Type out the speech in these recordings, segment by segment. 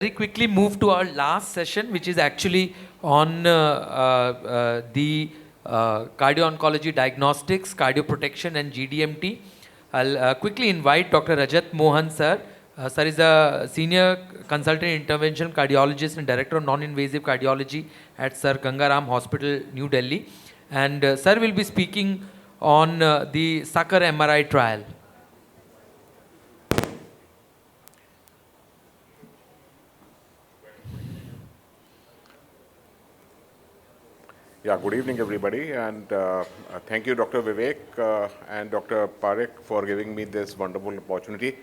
Very quickly move to our last session, which is actually on the cardio-oncology diagnostics, cardioprotection, and GDMT. I'll quickly invite Dr. Rajat Mohan sir. Sir is a senior consultant interventional cardiologist and director of non-invasive cardiology at Sir Gangaram Hospital, New Delhi. And sir will be speaking on the Sucker MRI trial. Yeah, good evening, everybody, and thank you, Dr. Vivek and Dr. Parekh, for giving me this wonderful opportunity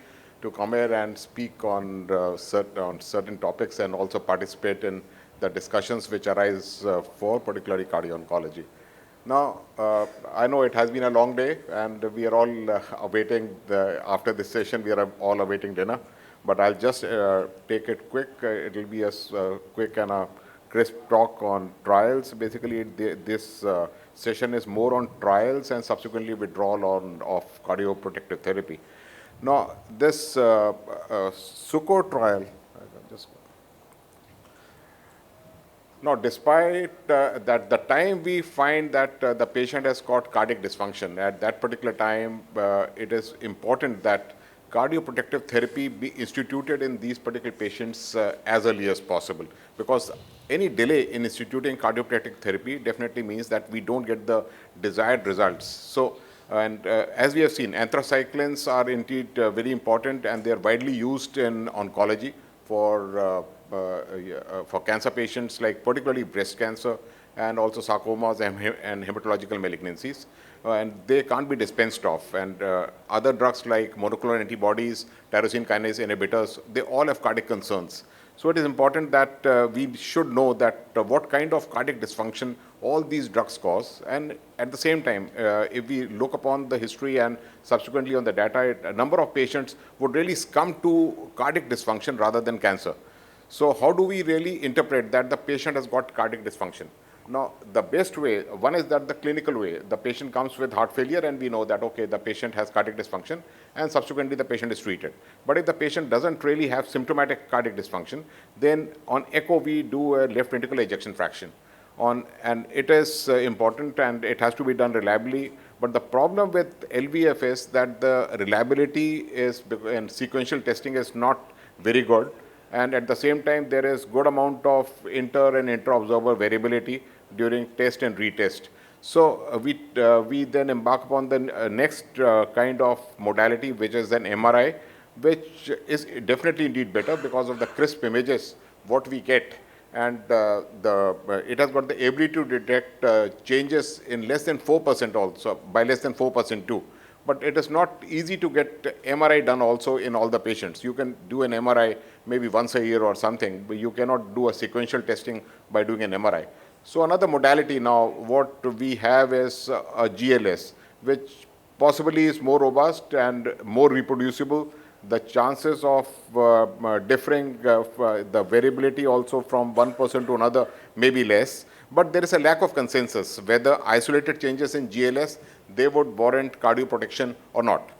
to come here and speak on certain topics and also participate in the discussions which arise for particularly cardio-oncology. Now, I know it has been a long day, and we are all awaiting after this session. We are all awaiting dinner, but I'll just take it quick. It will be a quick and a crisp talk on trials. Basically, this session is more on trials and subsequently withdrawal of cardioprotective therapy. Now, this SUCO trial, now, despite that, the time we find that the patient has got cardiac dysfunction, at that particular time, it is important that cardioprotective therapy be instituted in these particular patients as early as possible, because any delay in instituting cardioprotective therapy definitely means that we don't get the desired results. So, and as we have seen, anthracyclines are indeed very important, and they are widely used in oncology for cancer patients, like particularly breast cancer and also sarcomas and hematological malignancies. And they can't be dispensed of. And other drugs like monoclonal antibodies, tyrosine kinase inhibitors, they all have cardiac concerns. So it is important that we should know that what kind of cardiac dysfunction all these drugs cause. And at the same time, if we look upon the history and subsequently on the data, a number of patients would really succumb to cardiac dysfunction rather than cancer. So how do we really interpret that the patient has got cardiac dysfunction? Now, the best way, one is that the clinical way, the patient comes with heart failure and we know that, okay, the patient has cardiac dysfunction and subsequently the patient is treated. But if the patient doesn't really have symptomatic cardiac dysfunction, then on echo we do a left ventricular ejection fraction. And it is important and it has to be done reliably. But the problem with LVF is that the reliability is, and sequential testing is not very good. And at the same time, there is good amount of inter and intra-observer variability during test and retest. So we then embark upon the next kind of modality, which is an MRI, which is definitely indeed better because of the crisp images what we get, and it has got the ability to detect changes in less than 4% also, by less than 4% too. But it is not easy to get MRI done also in all the patients. You can do an MRI maybe once a year or something, but you cannot do a sequential testing by doing an MRI. So another modality now, what we have is a GLS, which possibly is more robust and more reproducible. The chances of differing the variability also from one person to another may be less, but there is a lack of consensus whether isolated changes in GLS, they would warrant cardioprotection or not.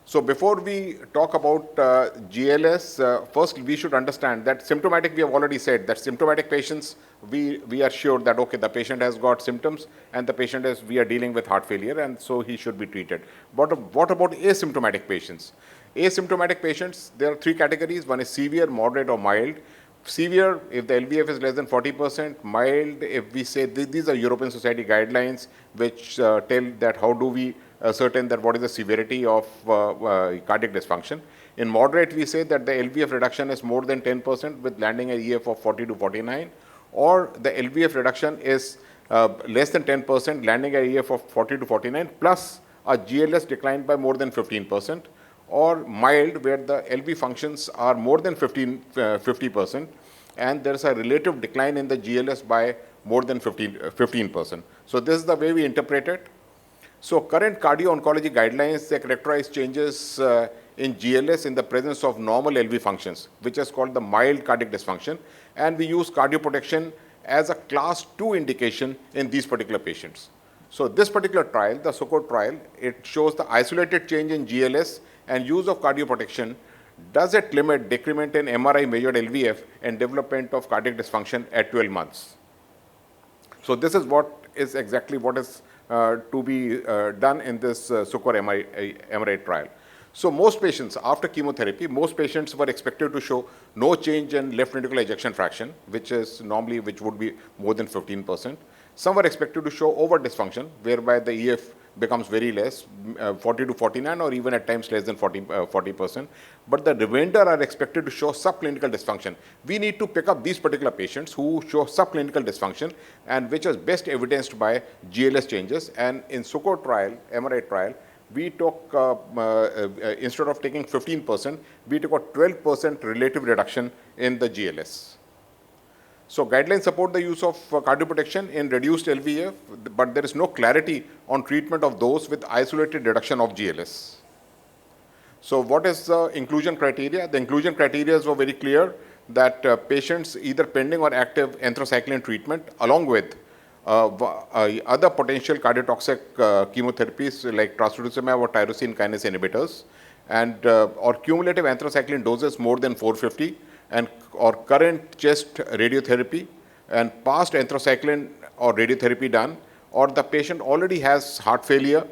So before we talk about GLS, first we should understand that symptomatic, we have already said that symptomatic patients, we are sure that, okay, the patient has got symptoms and the patient is, we are dealing with heart failure and so he should be treated. But what about asymptomatic patients? Asymptomatic patients, there are three categories. One is severe, moderate or mild. Severe, if the LVF is less than 40%, mild, if we say, these are European Society guidelines which tell that how do we ascertain that what is the severity of cardiac dysfunction. In moderate, we say that the LVF reduction is more than 10% with landing a EF of 40 to 49, or the LVF reduction is less than 10%, landing a EF of 40 to 49, plus a GLS declined by more than 15%, or mild, where the LV functions are more than 50%, and there is a relative decline in the GLS by more than 15%. So this is the way we interpret it. So current cardio-oncology guidelines, they characterize changes in GLS in the presence of normal LV functions, which is called the mild cardiac dysfunction, and we use cardioprotection as a class 2 indication in these particular patients. So this particular trial, the SUCO trial, it shows the isolated change in GLS and use of cardioprotection does it limit decrement in MRI measured LVF and development of cardiac dysfunction at 12 months? So this is what is exactly what is to be done in this SUCOR MRI trial. So most patients after chemotherapy, most patients were expected to show no change in left ventricular ejection fraction, which would be more than 15%. Some were expected to show over dysfunction, whereby the EF becomes very less, 40 to 49, or even at times less than 40%. But the remainder are expected to show subclinical dysfunction. We need to pick up these particular patients who show subclinical dysfunction and which is best evidenced by GLS changes. And in SUCOR trial, MRI trial, we took, instead of taking 15%, we took a 12% relative reduction in the GLS. So guidelines support the use of cardioprotection in reduced LVF, but there is no clarity on treatment of those with isolated reduction of GLS. So what is the inclusion criteria? The inclusion criteria were very clear that patients either pending or active anthracycline treatment along with other potential cardiotoxic chemotherapies like trastuzumab or tyrosine kinase inhibitors, and or cumulative anthracycline doses more than 450, and or current chest radiotherapy and past anthracycline or radiotherapy done, or the patient already has heart failure,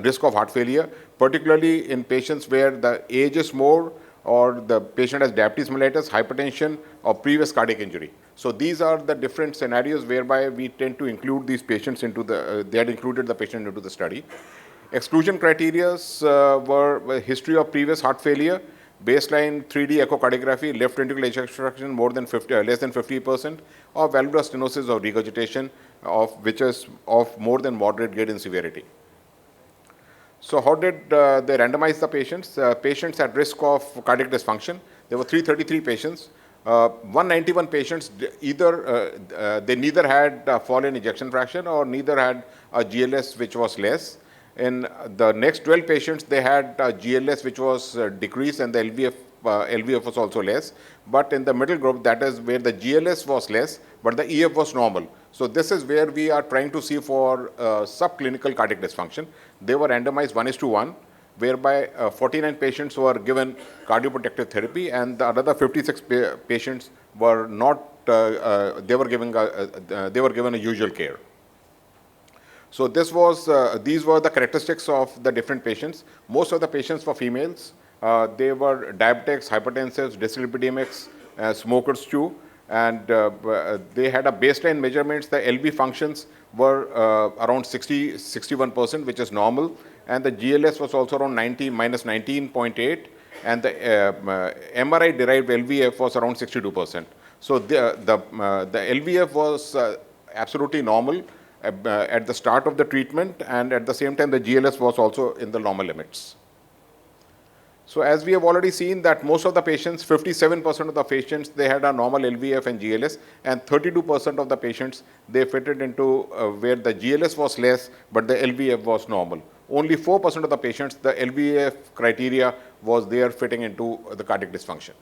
risk of heart failure, particularly in patients where the age is more, or the patient has diabetes mellitus, hypertension, or previous cardiac injury. So these are the different scenarios whereby we tend to include these patients into the, they had included the patient into the study. Exclusion criteria were history of previous heart failure, baseline 3D echocardiography, left ventricular ejection fraction more than 50, less than 50%, or valvular stenosis or regurgitation which is of more than moderate grade in severity. So how did they randomize the patients? Patients at risk of cardiac dysfunction. There were 333 patients. 191 patients, they neither had fall in ejection fraction or neither had a GLS which was less. In the next 12 patients, they had GLS which was decreased and the LVF was also less. But in the middle group, that is where the GLS was less, but the EF was normal. So this is where we are trying to see for subclinical cardiac dysfunction. They were randomized 1:1, whereby 49 patients were given cardioprotective therapy and the other 56 patients were not, they were given a usual care. So this was, these were the characteristics of the different patients. Most of the patients were females. They were diabetics, hypertensives, dyslipidemics, smokers too, and they had a baseline measurements. The LV functions were around 61%, which is normal, and the GLS was also around minus 19.8, and the MRI-derived LVF was around 62%. So the LVF was absolutely normal at the start of the treatment, and at the same time the GLS was also in the normal limits. So as we have already seen that most of the patients, 57% of the patients, they had a normal LVF and GLS, and 32% of the patients, they fitted into where the GLS was less, but the LVF was normal. Only 4% of the patients, the LVF criteria was there fitting into the cardiac dysfunction.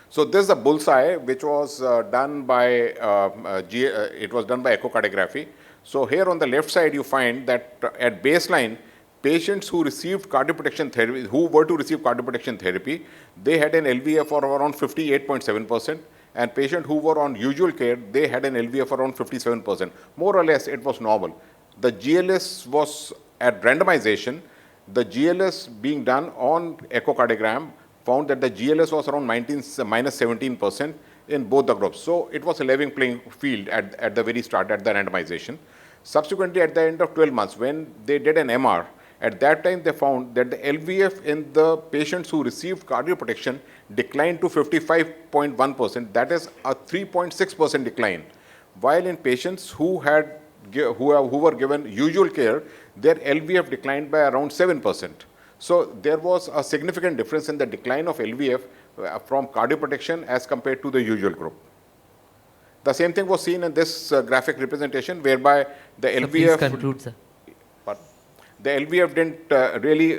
So this is a bullseye which was done by, it was done by echocardiography. So here on the left side, you find that at baseline, patients who received cardioprotection therapy, who were to receive cardioprotection therapy, they had an LVF of around 58.7%, and patients who were on usual care, they had an LVF around 57%. More or less, it was normal. The GLS was at randomization, the GLS being done on echocardiogram found that the GLS was around minus 17% in both the groups. So it was a level playing field at the very start, at the randomization. Subsequently, at the end of 12 months, when they did an MR, at that time they found that the LVF in the patients who received cardioprotection declined to 55.1%. That is a 3.6% decline. While in patients who were given usual care, their LVF declined by around 7%. So there was a significant difference in the decline of LVF from cardioprotection as compared to the usual group. The same thing was seen in this graphic representation, whereby the LVF. Please conclude, sir. The LVF didn't really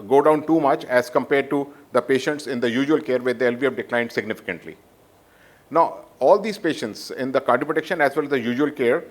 go down too much as compared to the patients in the usual care, where the LVF declined significantly. Now, all these patients in the cardioprotection as well as the usual care,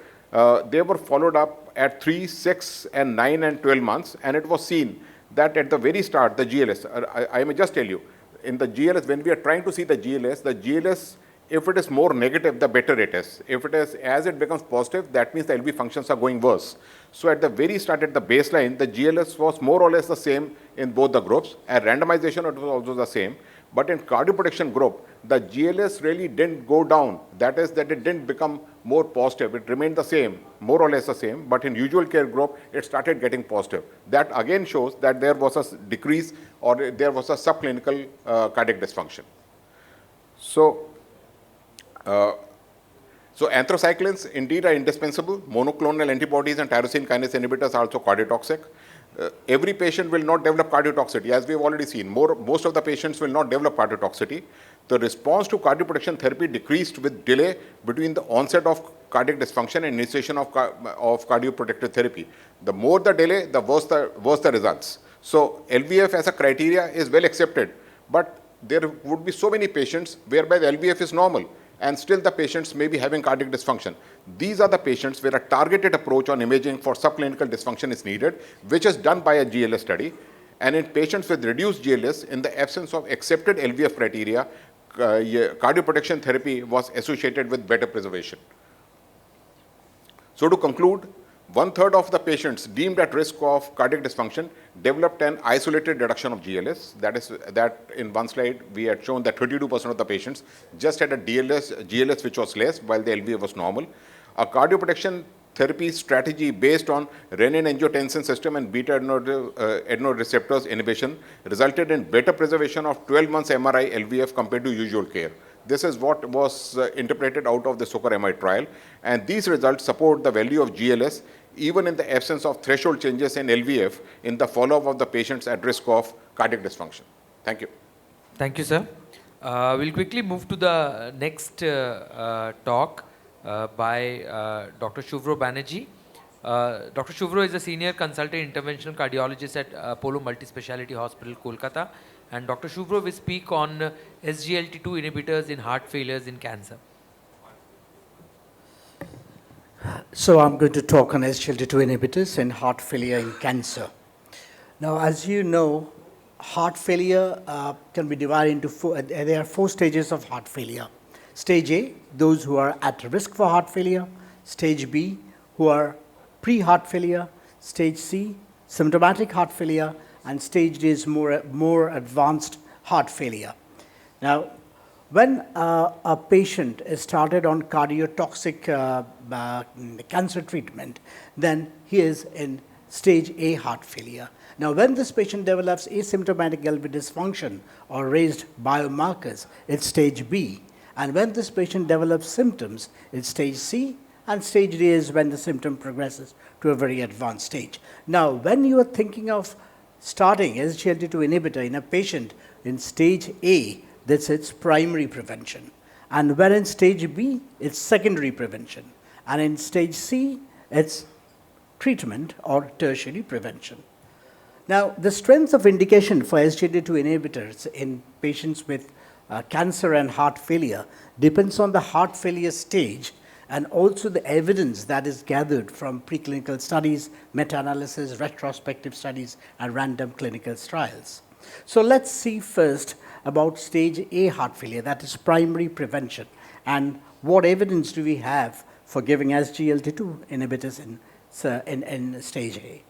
they were followed up at 3, 6, and 9 and 12 months, and it was seen that at the very start, the GLS, I may just tell you, in the GLS, when we are trying to see the GLS, if it is more negative, the better it is. If it is, as it becomes positive, that means the LV functions are going worse. So at the very start, at the baseline, the GLS was more or less the same in both the groups. At randomization, it was also the same. But in cardioprotection group, the GLS really didn't go down. That is, that it didn't become more positive. It remained the same, more or less the same. But in usual care group, it started getting positive. That again shows that there was a decrease or there was a subclinical cardiac dysfunction. So anthracyclines indeed are indispensable. Monoclonal antibodies and tyrosine kinase inhibitors are also cardiotoxic. Every patient will not develop cardiotoxicity, as we have already seen. Most of the patients will not develop cardiotoxicity. The response to cardioprotection therapy decreased with delay between the onset of cardiac dysfunction and initiation of cardioprotective therapy. The more the delay, the worse the results. So LVF as a criteria is well accepted, but there would be so many patients whereby the LVF is normal, and still the patients may be having cardiac dysfunction. These are the patients where a targeted approach on imaging for subclinical dysfunction is needed, which is done by a GLS study. And in patients with reduced GLS, in the absence of accepted LVF criteria, cardioprotection therapy was associated with better preservation. So to conclude, 1/3 of the patients deemed at risk of cardiac dysfunction developed an isolated reduction of GLS. That in one slide we had shown that 32% of the patients just had a GLS which was less while the LVF was normal. A cardioprotection therapy strategy based on renin-angiotensin system and beta adrenoreceptors inhibition resulted in better preservation of 12 months MRI LVF compared to usual care. This is what was interpreted out of the SOCAR-MI trial, and these results support the value of GLS even in the absence of threshold changes in LVF in the follow-up of the patients at risk of cardiac dysfunction. Thank you. Thank you, sir. We'll quickly move to the next talk by Dr. Shuvro Banerjee. Dr. Shuvro is a senior consultant interventional cardiologist at Apollo Multispeciality Hospital, Kolkata. And Dr. Shuvro will speak on SGLT2 inhibitors in heart failures in cancer. So I'm going to talk on SGLT2 inhibitors in heart failure in cancer. Now, as you know, heart failure can be divided into there are 4 stages of heart failure. Stage A, those who are at risk for heart failure. Stage B, who are pre-heart failure. Stage C, symptomatic heart failure. And stage D is more advanced heart failure. Now, when a patient is started on cardiotoxic cancer treatment, then he is in stage A heart failure. Now, when this patient develops asymptomatic LV dysfunction or raised biomarkers, it's stage B. And when this patient develops symptoms, it's stage C. And stage D is when the symptom progresses to a very advanced stage. Now, when you are thinking of starting SGLT2 inhibitor in a patient in stage A, that's its primary prevention. And when in stage B, it's secondary prevention. And in stage C, it's treatment or tertiary prevention. Now, the strengths of indication for SGLT2 inhibitors in patients with cancer and heart failure depends on the heart failure stage and also the evidence that is gathered from preclinical studies, meta-analysis, retrospective studies, and random clinical trials. So let's see first about stage A heart failure, that is primary prevention, and what evidence do we have for giving SGLT2 inhibitors in stage A.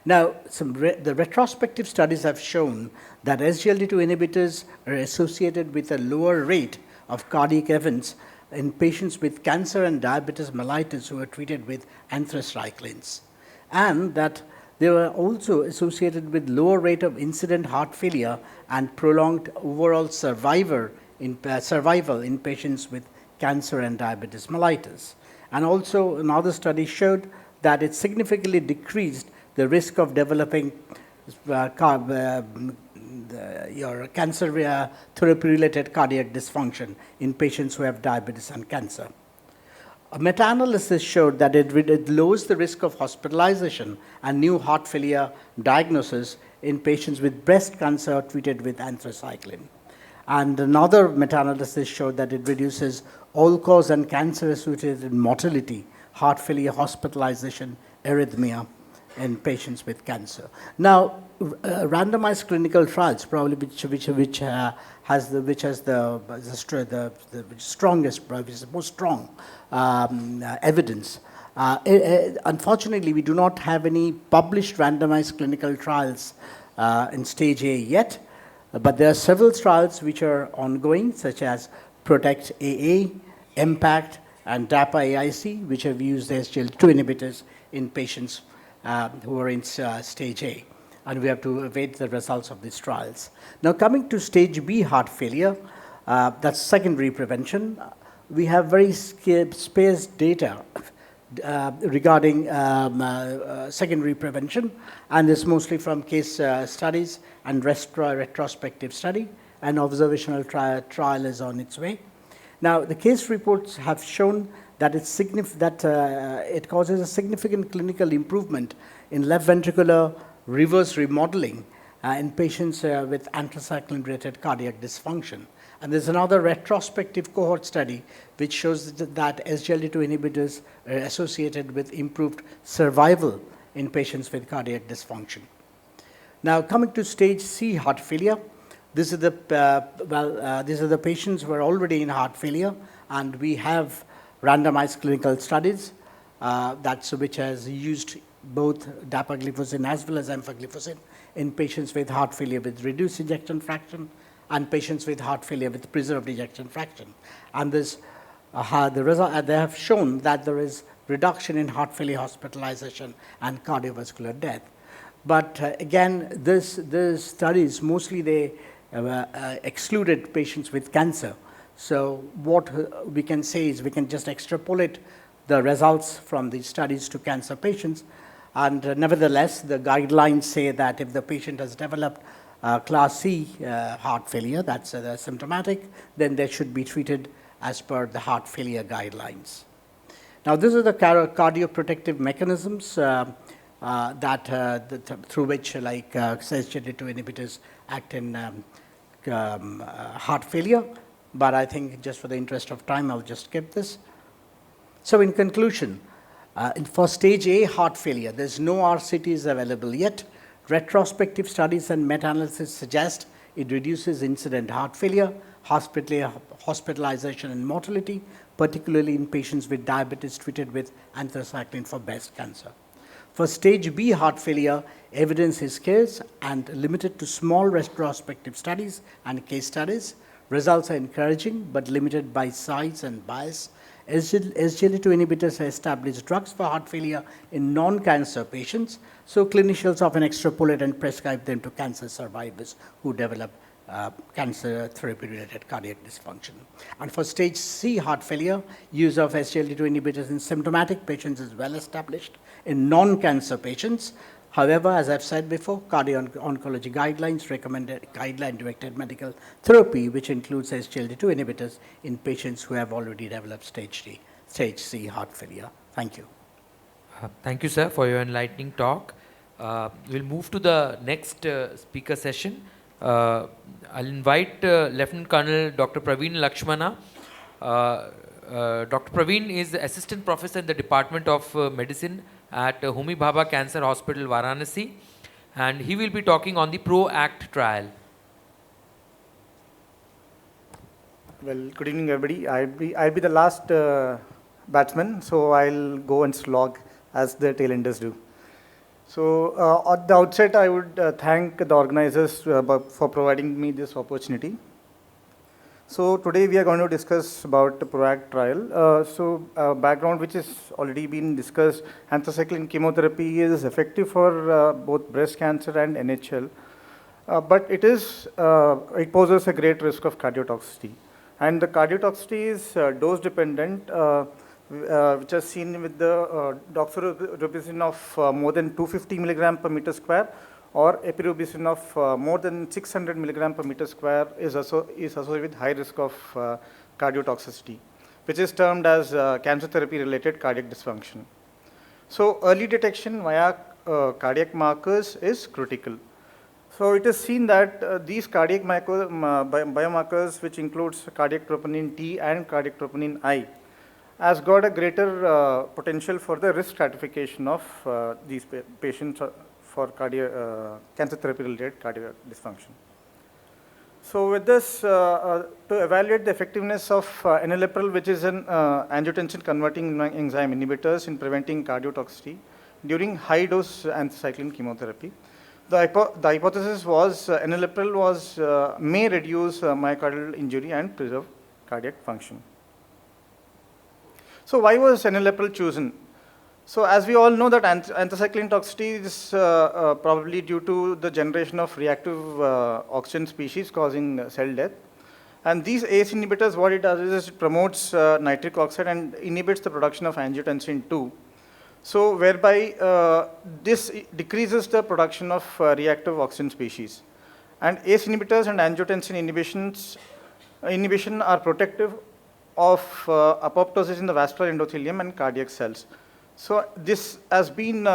Now, the retrospective studies have shown that SGLT2 inhibitors are associated with a lower rate of cardiac events in patients with cancer and diabetes mellitus who are treated with anthracyclines, and that they were also associated with lower rate of incident heart failure and prolonged overall survival in patients with cancer and diabetes mellitus. And also another study showed that it significantly decreased the risk of developing your cancer therapy-related cardiac dysfunction in patients who have diabetes and cancer. A meta-analysis showed that it lowers the risk of hospitalization and new heart failure diagnosis in patients with breast cancer treated with anthracycline. And another meta-analysis showed that it reduces all-cause and cancer-associated mortality, heart failure, hospitalization, arrhythmia in patients with cancer. Now, randomized clinical trials, probably which has the strongest, probably the most strong evidence. Unfortunately, we do not have any published randomized clinical trials in stage A yet, but there are several trials which are ongoing, such as Protect AA, Impact, and DAPA-AIC, which have used SGLT2 inhibitors in patients who are in stage A. And we have to await the results of these trials. Now, coming to stage B heart failure, that's secondary prevention. We have very sparse data regarding secondary prevention, and it's mostly from case studies and retrospective study, and observational trial is on its way. Now, the case reports have shown that it causes a significant clinical improvement in left ventricular reverse remodeling in patients with anthracycline-related cardiac dysfunction. And there's another retrospective cohort study which shows that SGLT2 inhibitors are associated with improved survival in patients with cardiac dysfunction. Now, coming to stage C heart failure, these are the patients who are already in heart failure, and we have randomized clinical studies which has used both dapagliflozin as well as empagliflozin in patients with heart failure with reduced ejection fraction and patients with heart failure with preserved ejection fraction. And they have shown that there is reduction in heart failure hospitalization and cardiovascular death. But again, these studies, mostly they excluded patients with cancer. So what we can say is we can just extrapolate the results from these studies to cancer patients. And nevertheless, the guidelines say that if the patient has developed class C heart failure, that's symptomatic, then they should be treated as per the heart failure guidelines. Now, these are the cardioprotective mechanisms through which, like SGLT2 inhibitors act in heart failure. But I think just for the interest of time, I'll just skip this. So in conclusion, for stage A heart failure, there's no RCTs available yet. Retrospective studies and meta-analysis suggest it reduces incident heart failure, hospitalization and mortality, particularly in patients with diabetes treated with anthracycline for breast cancer. For stage B heart failure, evidence is scarce and limited to small retrospective studies and case studies. Results are encouraging but limited by size and bias. SGLT2 inhibitors established drugs for heart failure in non-cancer patients, so clinicians often extrapolate and prescribe them to cancer survivors who develop cancer therapy-related cardiac dysfunction. And for stage C heart failure, use of SGLT2 inhibitors in symptomatic patients is well established. In non-cancer patients, however, as I've said before, Cardio-Oncology guidelines recommended guideline-directed medical therapy, which includes SGLT2 inhibitors in patients who have already developed stage C heart failure. Thank you. Thank you, sir, for your enlightening talk. We'll move to the next speaker session. I'll invite Lieutenant Colonel Dr. Praveen Lakshmana. Dr. Praveen is Assistant Professor in the Department of Medicine at Homi Bhabha Cancer Hospital, Varanasi, and he will be talking on the PRO-ACT trial. Well, good evening, everybody. I'll be the last batsman, so I'll go and slog as the tailenders do. So at the outset, I would thank the organizers for providing me this opportunity. So today we are going to discuss about the PRO-ACT trial. Background which has already been discussed, anthracycline chemotherapy is effective for both breast cancer and NHL, but it poses a great risk of cardiotoxicity. And the cardiotoxicity is dose dependent, which is seen with the doxorubicin of more than 250 milligram per meter square, or epirubicin of more than 600 milligram per meter square is associated with high risk of cardiotoxicity, which is termed as cancer therapy related cardiac dysfunction. So early detection via cardiac markers is critical. So it is seen that these cardiac biomarkers, which includes cardiac troponin T and cardiac troponin I, has got a greater potential for the risk stratification of these patients for cancer therapy-related cardiac dysfunction. So with this, to evaluate the effectiveness of enalapril, which is an angiotensin-converting enzyme inhibitors in preventing cardiotoxicity during high-dose anthracycline chemotherapy, the hypothesis was enalapril may reduce myocardial injury and preserve cardiac function. So why was enalapril chosen? So as we all know that anthracycline toxicity is probably due to the generation of reactive oxygen species causing cell death. And these ACE inhibitors, what it does is it promotes nitric oxide and inhibits the production of angiotensin II. So whereby this decreases the production of reactive oxygen species. And ACE inhibitors and angiotensin inhibition are protective of apoptosis in the vascular endothelium and cardiac cells. So this has been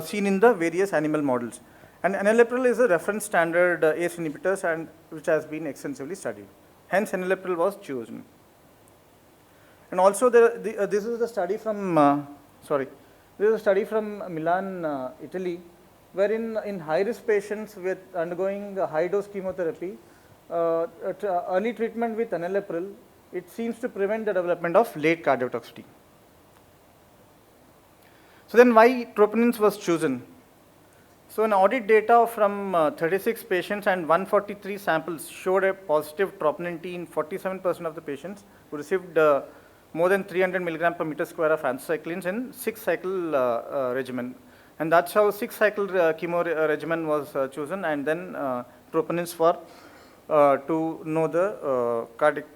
seen in the various animal models. And enalapril is a reference standard ACE inhibitors and which has been extensively studied. Hence, enalapril was chosen. And also, this is the study from Milan, Italy, wherein in high-risk patients with undergoing high-dose chemotherapy, early treatment with enalapril, it seems to prevent the development of late cardiotoxicity. So then, why troponins was chosen? So, an audit data from 36 patients and 143 samples showed a positive troponin T in 47% of the patients who received more than 300 milligram per meter square of anthracyclines in 6-cycle regimen. And that's how 6-cycle chemo regimen was chosen, and then troponins for to know the cardiac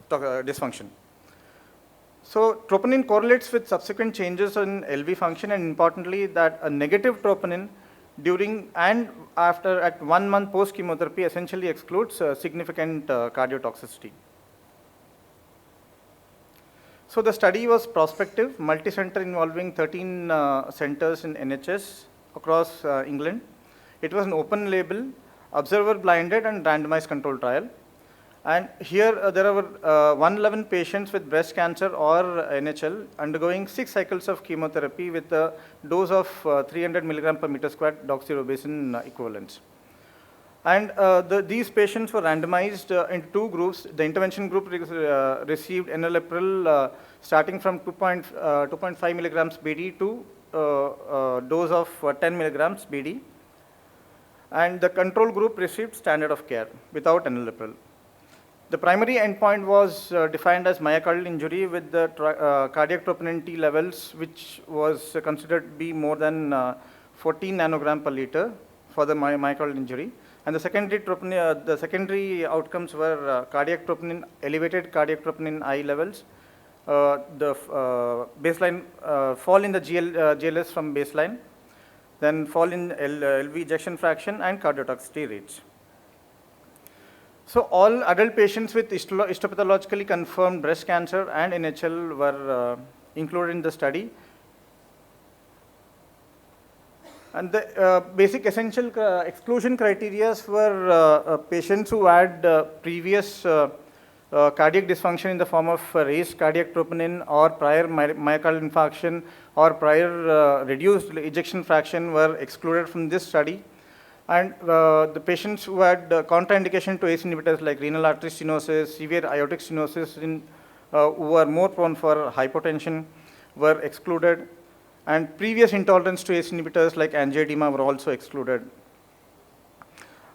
dysfunction. So troponin correlates with subsequent changes in LV function, and importantly that a negative troponin during and after at 1 month post chemotherapy essentially excludes significant cardiotoxicity. So the study was prospective, multi-center involving 13 centers in NHS across England. It was an open label, observer blinded and randomized control trial. And here there are 111 patients with breast cancer or NHL undergoing 6 cycles of chemotherapy with a dose of 300 milligram per meter square doxorubicin equivalents. And these patients were randomized into 2 groups. The intervention group received enalapril starting from 2.5 milligrams BD to dose of 10 milligrams BD. And the control group received standard of care without enalapril. The primary endpoint was defined as myocardial injury with the cardiac troponin T levels, which was considered to be more than 14 nanogram per liter for the myocardial injury. And the secondary outcomes were elevated cardiac troponin I levels, the baseline fall in the GLS from baseline, then fall in LV ejection fraction and cardiotoxicity rates. So all adult patients with histopathologically confirmed breast cancer and NHL were included in the study. And the basic essential exclusion criteria were patients who had previous cardiac dysfunction in the form of raised cardiac troponin or prior myocardial infarction or prior reduced ejection fraction were excluded from this study. And the patients who had contraindication to ACE inhibitors like renal artery stenosis, severe aortic stenosis, who were more prone for hypotension were excluded. And previous intolerance to ACE inhibitors like angioedema were also excluded.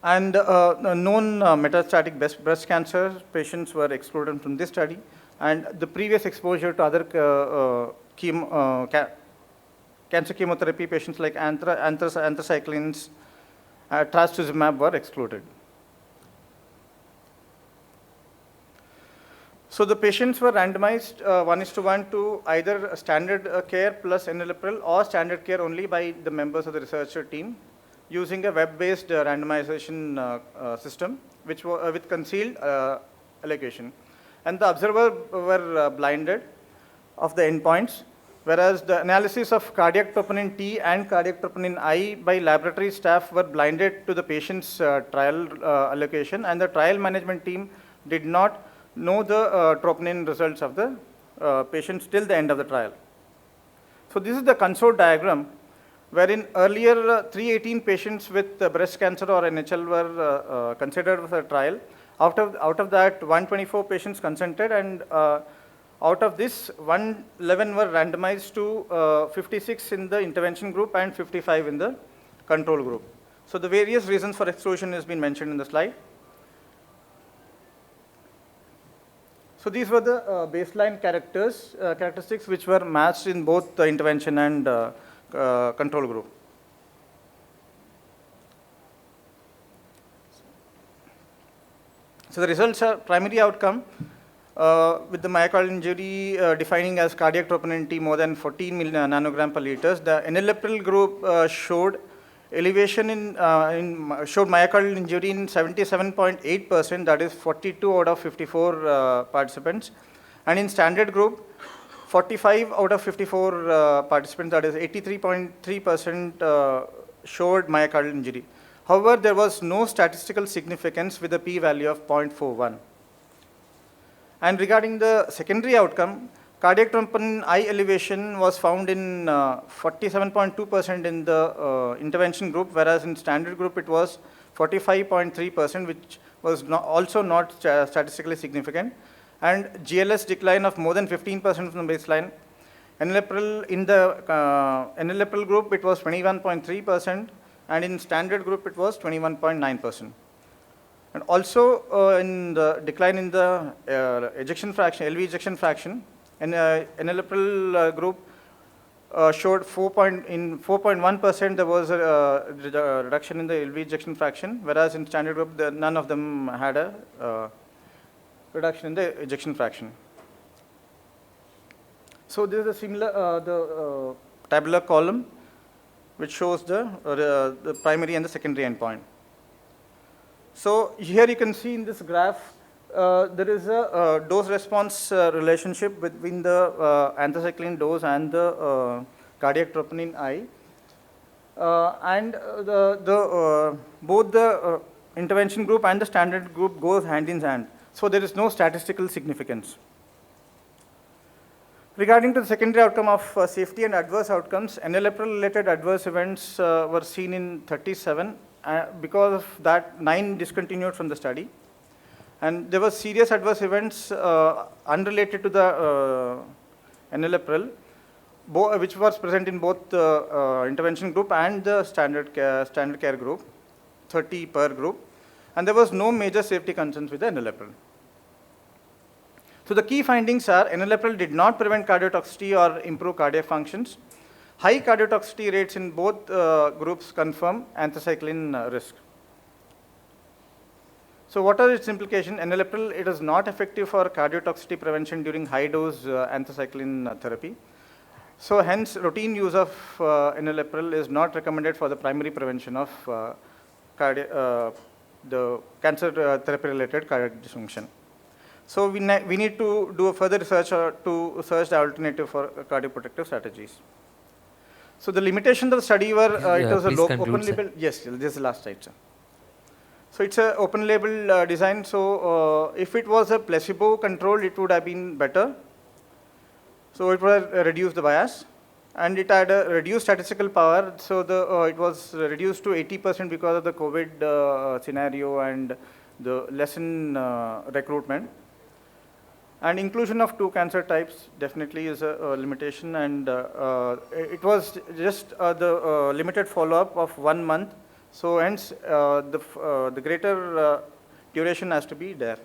And known metastatic breast cancer patients were excluded from this study. And the previous exposure to other cancer chemotherapy patients like anthracyclines, trastuzumab were excluded. So the patients were randomized 1:1 to either standard care plus enalapril or standard care only by the members of the researcher team using a web-based randomization system which with concealed allocation. And the observer were blinded of the endpoints, whereas the analysis of cardiac troponin T and cardiac troponin I by laboratory staff were blinded to the patient's trial allocation, and the trial management team did not know the troponin results of the patients till the end of the trial. So this is the consort diagram, wherein earlier 318 patients with breast cancer or NHL were considered for the trial. Out of that, 124 patients consented, and out of this, 111 were randomized to 56 in the intervention group and 55 in the control group. So the various reasons for exclusion has been mentioned in the slide. So these were the baseline characteristics which were matched in both the intervention and control group. So the results are primary outcome with the myocardial injury defining as cardiac troponin T more than 14 nanogram per liters. The enalapril group showed elevation showed myocardial injury in 77.8%, that is 42 out of 54 participants, and in standard group 45 out of 54 participants, that is 83.3% showed myocardial injury. However, there was no statistical significance with a p-value of 0.41. And regarding the secondary outcome, cardiac troponin I elevation was found in 47.2% in the intervention group, whereas in standard group it was 45.3%, which was also not statistically significant. And GLS decline of more than 15% from the baseline. Enalapril in the enalapril group it was 21.3%, and in standard group it was 21.9%. And also in the decline in the ejection fraction, LV ejection fraction, and enalapril group showed 4.1% there was a reduction in the LV ejection fraction, whereas in standard group none of them had a reduction in the ejection fraction. So this is a similar the tabular column which shows the primary and the secondary endpoint. So here you can see in this graph there is a dose-response relationship between the anthracycline dose and the cardiac troponin I, and both the intervention group and the standard group goes hand in hand. So there is no statistical significance. Regarding to the secondary outcome of safety and adverse outcomes, enalapril-related adverse events were seen in 37. Because of that, 9 discontinued from the study. And there were serious adverse events unrelated to the enalapril, which was present in both the intervention group and the standard care group, 30 per group. And there was no major safety concerns with the enalapril. So the key findings are enalapril did not prevent cardiotoxicity or improve cardiac functions. High cardiotoxicity rates in both groups confirm anthracycline risk. So what are its implications? Enalapril, it is not effective for cardiotoxicity prevention during high dose anthracycline therapy. So hence routine use of enalapril is not recommended for the primary prevention of the cancer therapy related cardiac dysfunction. So we need to do a further research to search the alternative for cardioprotective strategies. So the limitations of the study were it was a open label. Yes, this is the last slide, sir. So it's an open label design. So if it was a placebo controlled, it would have been better. So it would have reduced the bias, and it had a reduced statistical power. So it was reduced to 80% because of the COVID scenario and the lesson recruitment. And inclusion of 2 cancer types definitely is a limitation, and it was just the limited follow-up of 1 month. So hence the greater duration has to be there.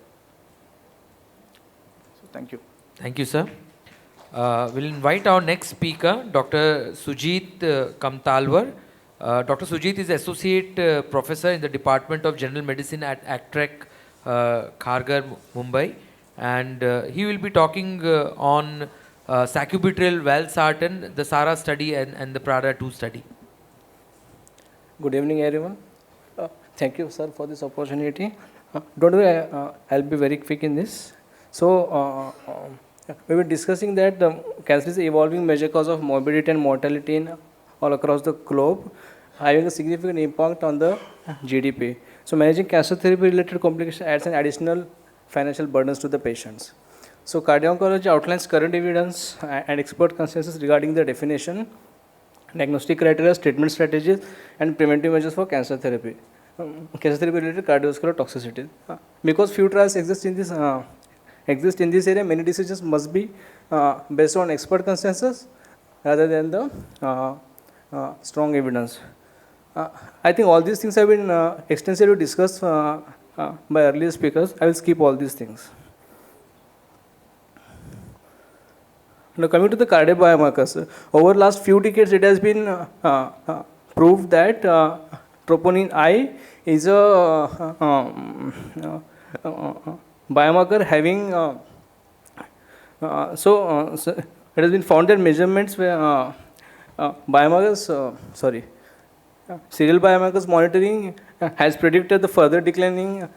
So thank you. Thank you, sir. We'll invite our next speaker, Dr. Sujit Kamtalwar. Dr. Sujit is Associate Professor in the Department of General Medicine at ACTREC, Kharghar, Mumbai. And he will be talking on sacubitril valsartan, the SARA study and the PRADA-2 study. Good evening, everyone. Thank you, sir, for this opportunity. Don't worry, I'll be very quick in this. So, we were discussing that cancer is an evolving major cause of morbidity and mortality in all across the globe, having a significant impact on the GDP. So, managing cancer therapy related complications adds an additional financial burdens to the patients. So cardio-oncology outlines current evidence and expert consensus regarding the definition, diagnostic criteria, treatment strategies, and preventive measures for cancer therapy. Cancer therapy related cardiovascular toxicity. Because few trials exist in this area, many decisions must be based on expert consensus rather than the strong evidence. I think all these things have been extensively discussed by earlier speakers. I will skip all these things. Now coming to the cardiac biomarkers, over last few decades it has been proved that troponin I is a biomarker having so it has been found that measurements where serial biomarkers monitoring has predicted the further declining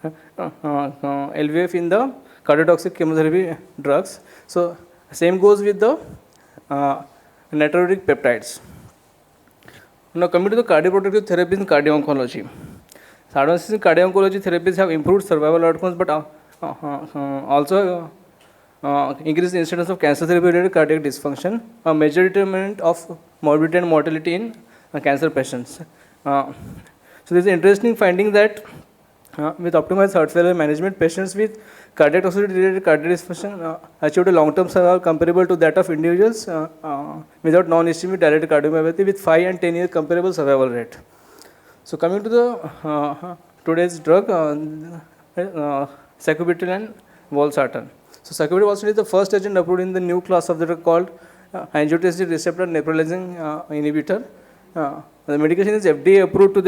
LVF in the cardiotoxic chemotherapy drugs. So same goes with the natriuretic peptides. Now coming to the cardioprotective therapies in cardio-oncology. So advances in cardio-oncology therapies have improved survival outcomes, but also increased the incidence of cancer therapy-related cardiac dysfunction, a major determinant of morbidity and mortality in cancer patients. So there is an interesting finding that with optimized heart failure management, patients with cardiac toxicity-related cardiac dysfunction achieved a long-term survival comparable to that of individuals without non-ischemic dilated cardiomyopathy with 5 and 10-year comparable survival rate. So coming to the today's drug, sacubitril and valsartan. So sacubitril/valsartan is the first agent approved in the new class of the drug called angiotensin receptor neprilysin inhibitor. The medication is FDA approved to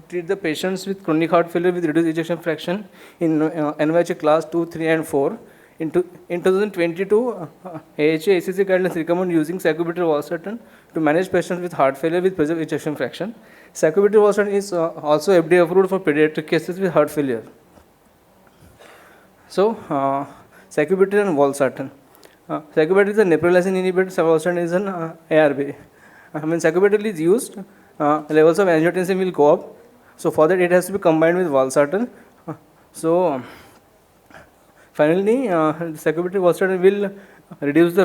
treat the patients with chronic heart failure with reduced ejection fraction in NYHA class 2, 3 and 4. In 2022, AHA-ACC guidelines recommend using sacubitril/valsartan to manage patients with heart failure with preserved ejection fraction. Sacubitril/valsartan is also FDA approved for pediatric cases with heart failure. So, sacubitril and valsartan. Sacubitril is a neprilysin inhibitor, valsartan is an ARB. When sacubitril is used, levels of angiotensin will go up. So for that, it has to be combined with valsartan. So finally, sacubitril/valsartan will reduce the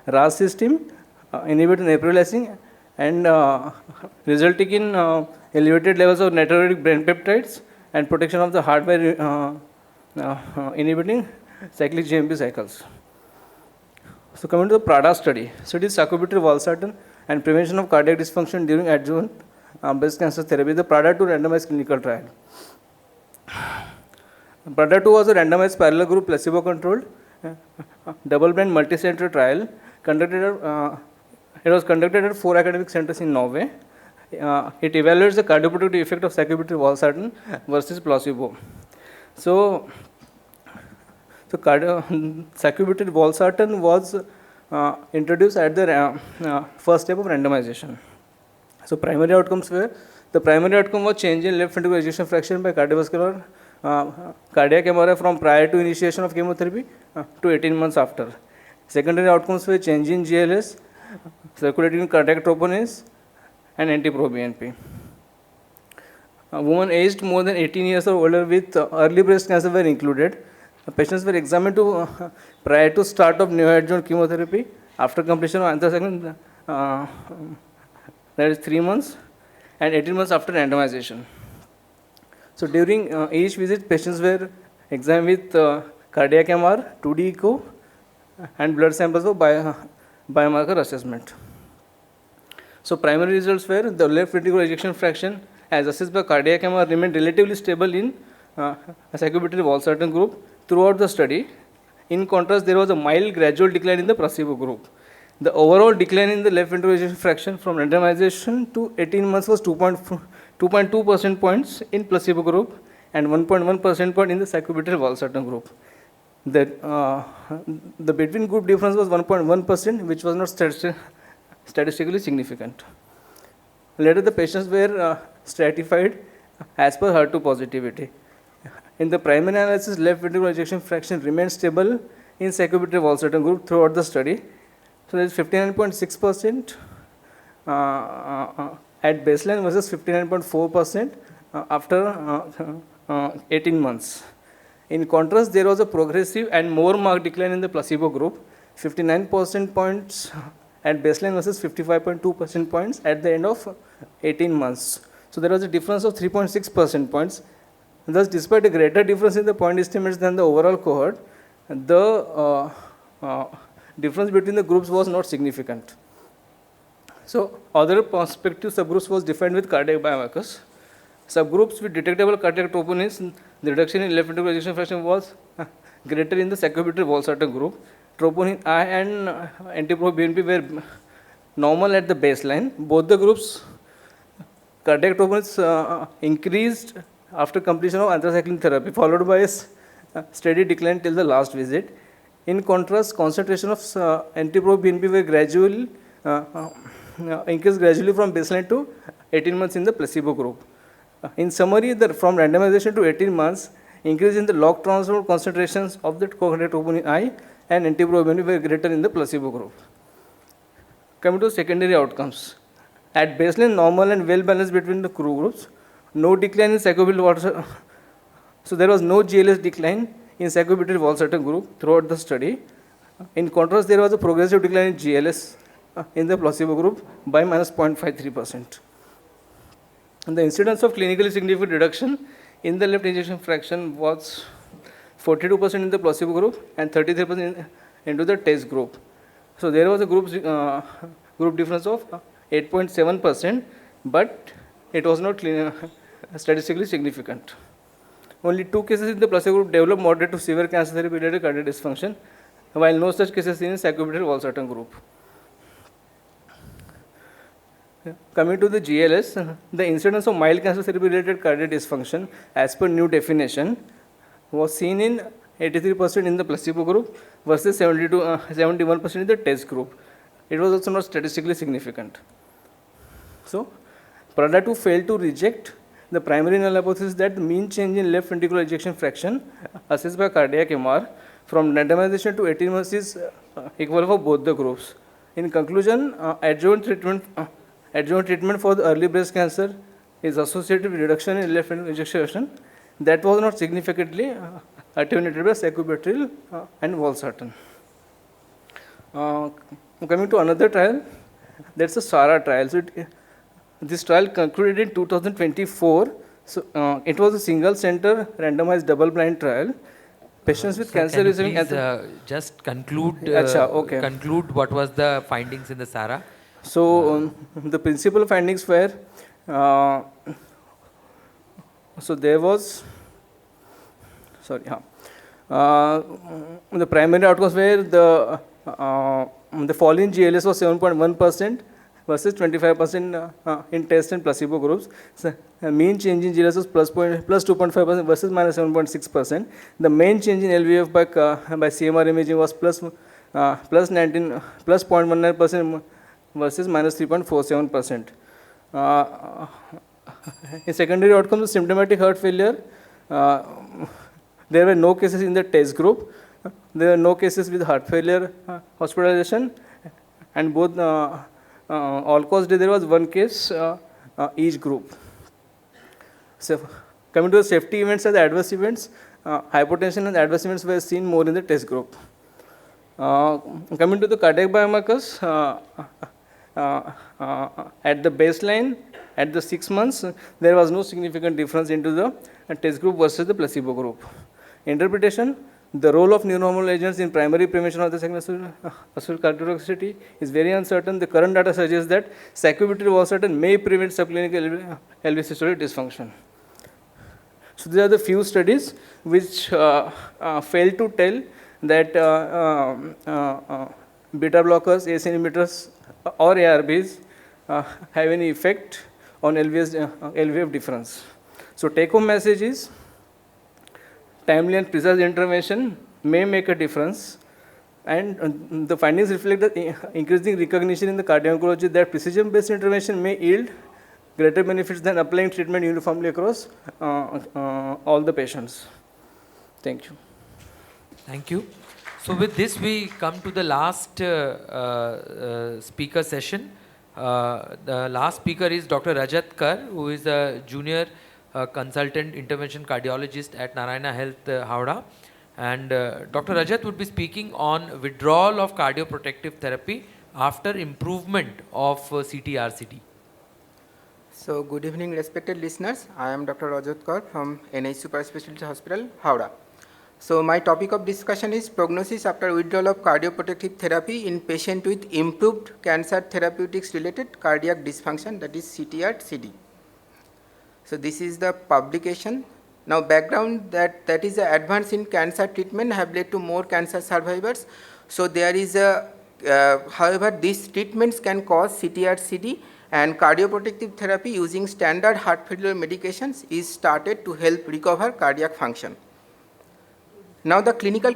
RAS system, inhibit neprilysin, and resulting in elevated levels of natriuretic brain peptides and protection of the heart by inhibiting cyclic GMP cycles. So coming to the PRADA study. So it is sacubitril/valsartan and prevention of cardiac dysfunction during adjuvant breast cancer therapy, the PRADA-2 randomized clinical trial. PRADA-2 was a randomized parallel group placebo-controlled double-blind multi-center trial. It was conducted at 4 academic centers in Norway. It evaluates the cardioprotective effect of sacubitril/valsartan versus placebo. So sacubitril/valsartan was introduced at the first step of randomization. So primary outcomes were, the primary outcome was change in left ventricular ejection fraction by cardiovascular cardiac MRI from prior to initiation of chemotherapy to 18 months after. Secondary outcomes were change in GLS, circulating cardiac troponins, and NT-proBNP. Women aged more than 18 years or older with early breast cancer were included. Patients were examined prior to start of neoadjuvant chemotherapy, after completion of anthracycline, that is 3 months, and 18 months after randomization. So during each visit, patients were examined with cardiac MR, 2D echo, and blood samples for biomarker assessment. So primary results were the left ventricular ejection fraction as assessed by cardiac MR remained relatively stable in sacubitril/valsartan group throughout the study. In contrast, there was a mild gradual decline in the placebo group. The overall decline in the left ventricular ejection fraction from randomization to 18 months was 2.2 percentage points in placebo group and 1.1 percentage point in the sacubitril/valsartan group. The between group difference was 1.1%, which was not statistically significant. Later, the patients were stratified as per HER2 positivity. In the primary analysis, left ventricular ejection fraction remained stable in sacubitril/valsartan group throughout the study. So there is 59.6% at baseline versus 59.4% after 18 months. In contrast, there was a progressive and more marked decline in the placebo group, 59% points at baseline versus 55.2% points at the end of 18 months. So there was a difference of 3.6% points. Thus, despite a greater difference in the point estimates than the overall cohort, the difference between the groups was not significant. So, other prospective subgroups was defined with cardiac biomarkers. Subgroups with detectable cardiac troponins, the reduction in left ventricular ejection fraction was greater in the sacubitril valsartan group. Troponin I and NT-proBNP were normal at the baseline. Both the groups, cardiac troponins increased after completion of anthracycline therapy, followed by a steady decline till the last visit. In contrast, concentration of NT-proBNP were gradually increased gradually from baseline to 18 months in the placebo group. In summary, from randomization to 18 months, increase in the log transfer concentrations of the cardiac troponin I and NT-proBNP were greater in the placebo group. Coming to secondary outcomes. At baseline, normal and well balanced between the groups. No decline in sacubitril valsartan. So there was no GLS decline in sacubitril valsartan group throughout the study. In contrast, there was a progressive decline in GLS in the placebo group by minus 0.53%. The incidence of clinically significant reduction in the left ejection fraction was 42% in the placebo group and 33% into the test group. So there was a group difference of 8.7%, but it was not statistically significant. Only 2 cases in the placebo group developed moderate to severe cancer therapy-related cardiac dysfunction, while no such cases in the sacubitril valsartan group. Coming to the GLS, the incidence of mild cancer therapy-related cardiac dysfunction, as per new definition, was seen in 83% in the placebo group versus 71% in the test group. It was also not statistically significant. So, Prada 2 failed to reject the primary null hypothesis that the mean change in left ventricular ejection fraction assessed by cardiac MR from randomization to 18 months is equal for both the groups. In conclusion, adjuvant treatment for the early breast cancer is associated with reduction in left ventricular ejection fraction that was not significantly attenuated by sacubitril and valsartan. Coming to another trial, that's a SARA trial. So this trial concluded in 2024. So it was a single center randomized double blind trial. Patients with cancer receiving just conclude conclude what was the findings in the SARA. So the principal findings were so there was the primary outcomes were the fall in GLS was 7.1% versus 25% in test and placebo groups. So, mean change in GLS was plus 2.5% versus minus 7.6%. The main change in LVF by CMR imaging was plus 0.19% versus minus 3.47%. In secondary outcomes, symptomatic heart failure, there were no cases in the test group. There were no cases with heart failure hospitalization, and both all-cause death, there was one case each group. So, coming to the safety events and the adverse events, hypotension and adverse events were seen more in the test group. Coming to the cardiac biomarkers, at the baseline, at the 6 months, there was no significant difference into the test group versus the placebo group. Interpretation, the role of new normal agents in primary prevention of the secondary cardiovascularity is very uncertain. The current data suggests that sacubitril valsartan may prevent subclinical LV systolic dysfunction. So these are the few studies which fail to tell that beta blockers, ACE inhibitors, or ARBs have any effect on LVF difference. So take-home message is timely and precise intervention may make a difference, and the findings reflect the increasing recognition in the cardio-oncology that precision-based intervention may yield greater benefits than applying treatment uniformly across all the patients. Thank you. Thank you. So with this, we come to the last speaker session. The last speaker is Dr. Rajat Kar, who is a junior a consultant intervention cardiologist at Narayana Health, Howrah. And Dr. Rajat would be speaking on withdrawal of cardioprotective therapy after improvement of CT-RCT. So, good evening, respected listeners. I am Dr. Rajat Kaur from NH Super Specialty Hospital, Howrah. So, my topic of discussion is prognosis after withdrawal of cardioprotective therapy in patient with improved cancer therapeutics related cardiac dysfunction, that is CT-RCT. So, this is the publication. Now, background that is the advance in cancer treatment have led to more cancer survivors. So, there is a, however, these treatments can cause CT-RCT, and cardioprotective therapy using standard heart failure medications is started to help recover cardiac function. Now, the clinical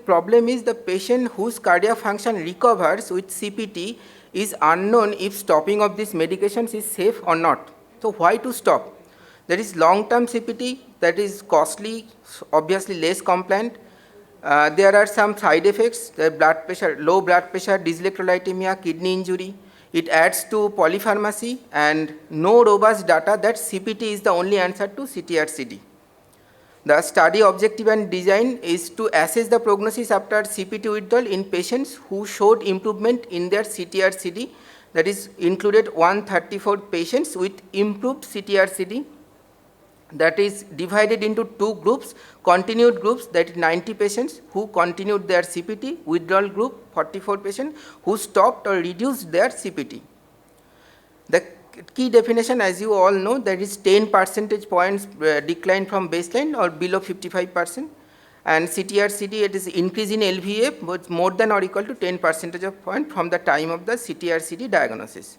problem is the patient whose cardiac function recovers with CPT is unknown if stopping of these medications is safe or not. So, why to stop? There is long-term CPT that is costly, obviously less compliant. There are some side effects, the blood pressure, low blood pressure, dyselectrolytemia, kidney injury. It adds to polypharmacy and no robust data that CPT is the only answer to CT-RCT. The study objective and design is to assess the prognosis after CPT withdrawal in patients who showed improvement in their CT-RCT, that is included 134 patients with improved CT-RCT, that is divided into two groups, continued groups, that is 90 patients who continued their CPT, withdrawal group 44 patients who stopped or reduced their CPT. The key definition, as you all know, there is 10 percentage points decline from baseline or below 55%, and CT-RCT, it is increase in LVF was more than or equal to 10 percentage point from the time of the CT-RCT diagnosis.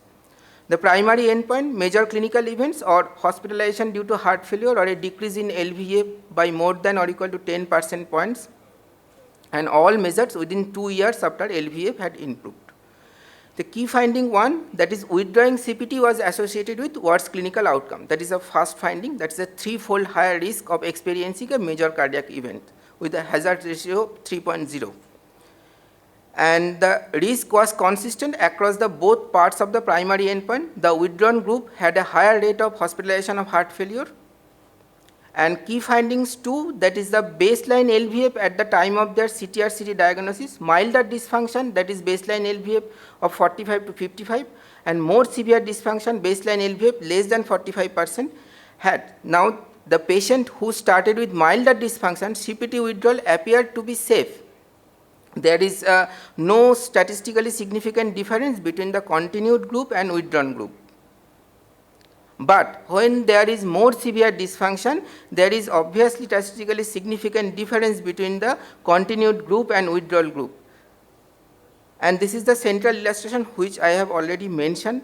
The primary endpoint, major clinical events or hospitalization due to heart failure or a decrease in LVA by more than or equal to 10 percentage points, and all measures within 2 years after LVA had improved. The key finding one, that is withdrawing CPT was associated with worse clinical outcome. That is a first finding, that is a 3-fold higher risk of experiencing a major cardiac event with a hazard ratio 3.0. And the risk was consistent across the both parts of the primary endpoint. The withdrawn group had a higher rate of hospitalization of heart failure. And key findings too, that is the baseline LVF at the time of their CT-RCT diagnosis, milder dysfunction, that is baseline LVF of 45 to 55, and more severe dysfunction, baseline LVF less than 45% had. Now, the patient who started with milder dysfunction, CPT withdrawal appeared to be safe. There is no statistically significant difference between the continued group and withdrawn group. But when there is more severe dysfunction, there is obviously statistically significant difference between the continued group and withdrawal group. And this is the central illustration which I have already mentioned.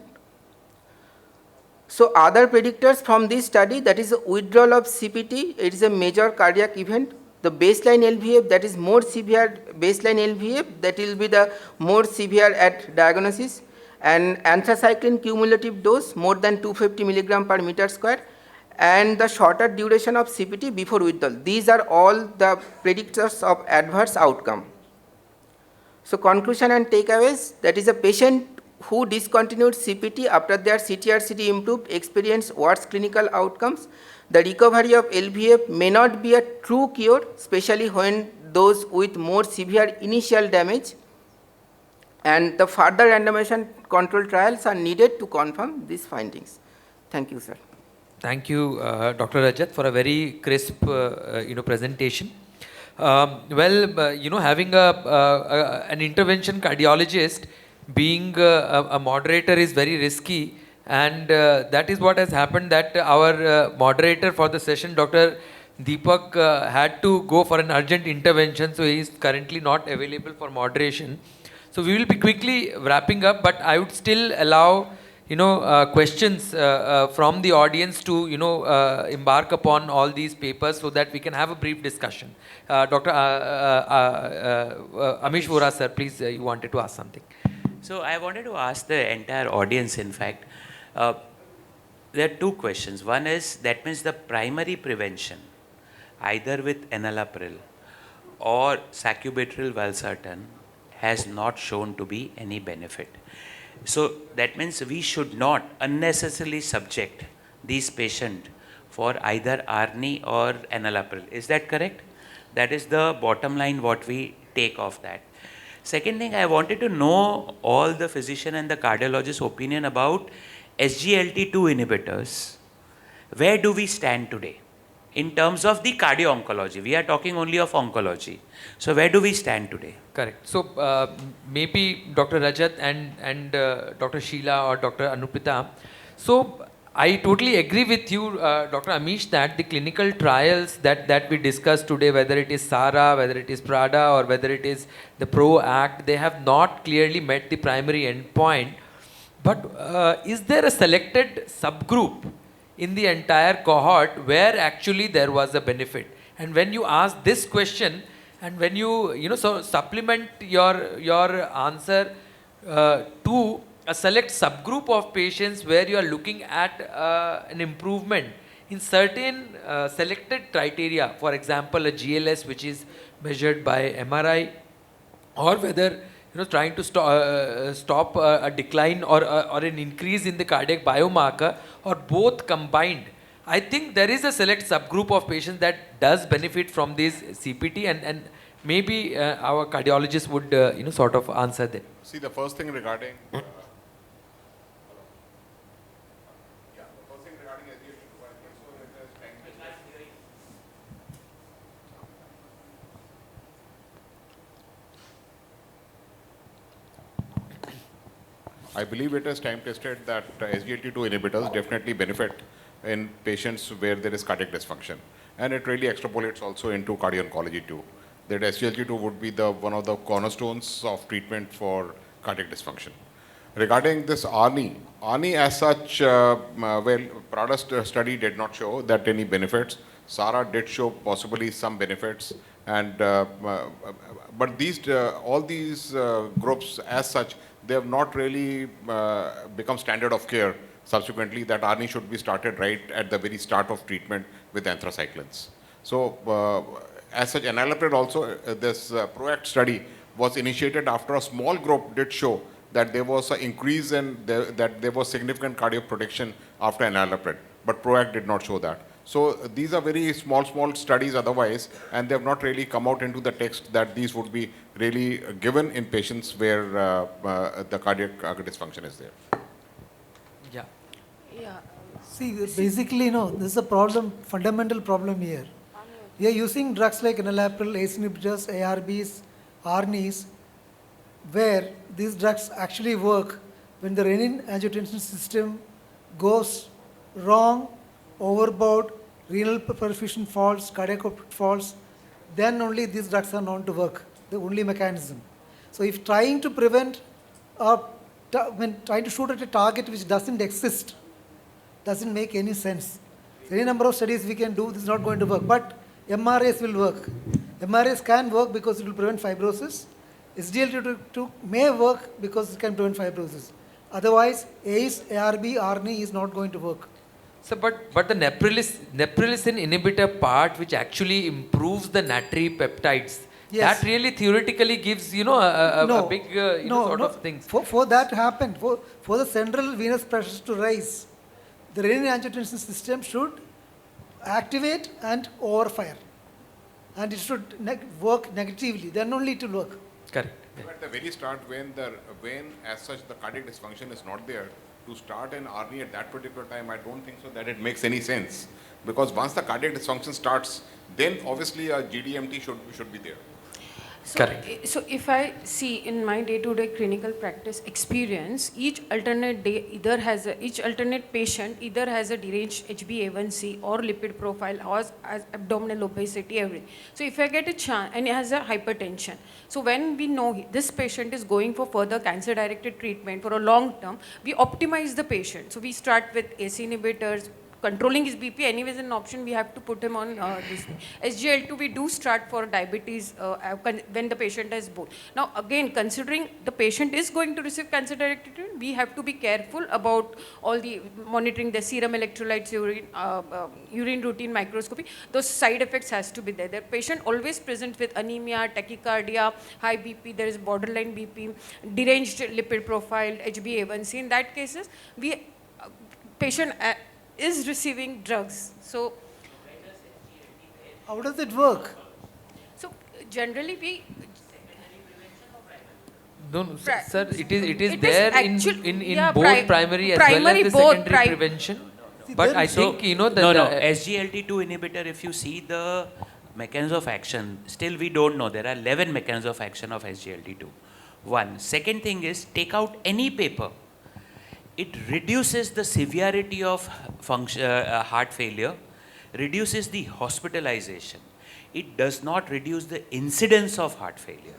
So, other predictors from this study, that is withdrawal of CPT, it is a major cardiac event. The baseline LVF, that is more severe baseline LVF, that will be the more severe at diagnosis, and anthracycline cumulative dose more than 250 milligram per meter square, and the shorter duration of CPT before withdrawal. These are all the predictors of adverse outcome. So, conclusion and takeaways, that is a patient who discontinued CPT after their CT-RCT improved experienced worse clinical outcomes. The recovery of LVF may not be a true cure, especially when those with more severe initial damage, and the further randomization control trials are needed to confirm these findings. Thank you, sir. Thank you, Dr. Rajat, for a very crisp, presentation. Having an intervention cardiologist being a moderator is very risky. And that is what has happened, that our moderator for the session, Dr. Deepak, had to go for an urgent intervention, so he is currently not available for moderation. So we will be quickly wrapping up, but I would still allow questions from the audience to embark upon all these papers so that we can have a brief discussion. Dr. Amish Vora sir, please, you wanted to ask something. So I wanted to ask the entire audience, in fact, there are two questions. One is, that means the primary prevention, either with enalapril or sacubitril valsartan, has not shown to be any benefit. So that means we should not unnecessarily subject these patients for either ARNI or enalapril. Is that correct? That is the bottom line what we take of that. Second thing, I wanted to know all the physician and the cardiologist opinion about SGLT2 inhibitors. Where do we stand today in terms of the cardio-oncology? We are talking only of oncology. So where do we stand today? Correct. So maybe Dr. Rajat and Dr. Sheila or Dr. Anupita. So I totally agree with you, Dr. Amish, that the clinical trials that we discussed today, whether it is SARA, whether it is PRADA, or whether it is the PRO-ACT, they have not clearly met the primary endpoint. But is there a selected subgroup in the entire cohort where actually there was a benefit? And when you ask this question, and when you so supplement your answer to a select subgroup of patients where you are looking at an improvement in certain selected criteria, for example, a GLS which is measured by MRI, or whether trying to stop a decline or an increase in the cardiac biomarker, or both combined. I think there is a select subgroup of patients that does benefit from this CPT, and maybe our cardiologist would sort of answer that. See, the first thing regarding I believe it is time tested that SGLT2 inhibitors definitely benefit in patients where there is cardiac dysfunction. And it really extrapolates also into cardio-oncology too. That SGLT2 would be one of the cornerstones of treatment for cardiac dysfunction. Regarding this ARNI as such, well, PRADA study did not show that any benefits. SARA did show possibly some benefits, and but all these groups as such, they have not really become standard of care subsequently, that ARNI should be started right at the very start of treatment with anthracyclines. So as such, enalapril also, this PROACT study was initiated after a small group did show that there was an increase in, that there was significant cardiac protection after enalapril, but PROACT did not show that. So these are very small studies otherwise, and they have not really come out into the text that these would be really given in patients where the cardiac dysfunction is there. Yeah. Yeah. See, basically, this is a problem, fundamental problem here. We are using drugs like enalapril, ACE inhibitors, ARBs, ARNIs, where these drugs actually work when the renin-angiotensin system goes wrong, overboard, renal perfusion faults, cardiac faults, then only these drugs are known to work, the only mechanism. So if trying to prevent, trying to shoot at a target which doesn't exist, doesn't make any sense. Any number of studies we can do, this is not going to work, but MRAs will work. MRAs can work because it will prevent fibrosis. SGLT2 may work because it can prevent fibrosis. Otherwise, ACE, ARB, ARNI is not going to work. So, but the neprilysin inhibitor part, which actually improves the natriuretic peptides, Yes. that really theoretically gives a big sort of things. For that to happen, for the central venous pressures to rise, the renin-angiotensin system should activate and overfire, and it should work negatively. Then only it will work. Correct. At the very start, when as such the cardiac dysfunction is not there, to start an ARNI at that particular time, I don't think so that it makes any sense. Because once the cardiac dysfunction starts, then obviously a GDMT should be there. So, Correct. so if I see in my day-to-day clinical practice experience, each alternate patient either has a deranged HbA1c or lipid profile or as abdominal obesity, everything. So if I get a chance, and he has a hypertension, so when we know this patient is going for further cancer-directed treatment for a long term, we optimize the patient. So we start with ACE inhibitors. Controlling his BP anyways an option, we have to put him on this. SGL2 we do start for diabetes when the patient has both. Now again, considering the patient is going to receive cancer directed treatment, we have to be careful about all the monitoring the serum electrolytes, urine routine microscopy. Those side effects has to be there. The patient always presents with anemia, tachycardia, high BP, there is borderline BP, deranged lipid profile, HbA1c. In that cases, patient is receiving drugs. So, How does it work? so generally we No, no, Pri- sir, it is it is there actual- in yeah, both primary as well primary, as the both secondary prevention. See, But there- I think, you know, No, the SGLT2 inhibitor, if you see the mechanism of action, still we don't know. There are 11 mechanisms of action of SGLT2. One. Second thing is, take out any paper. It reduces the severity of heart failure, reduces the hospitalization. It does not reduce the incidence of heart failure.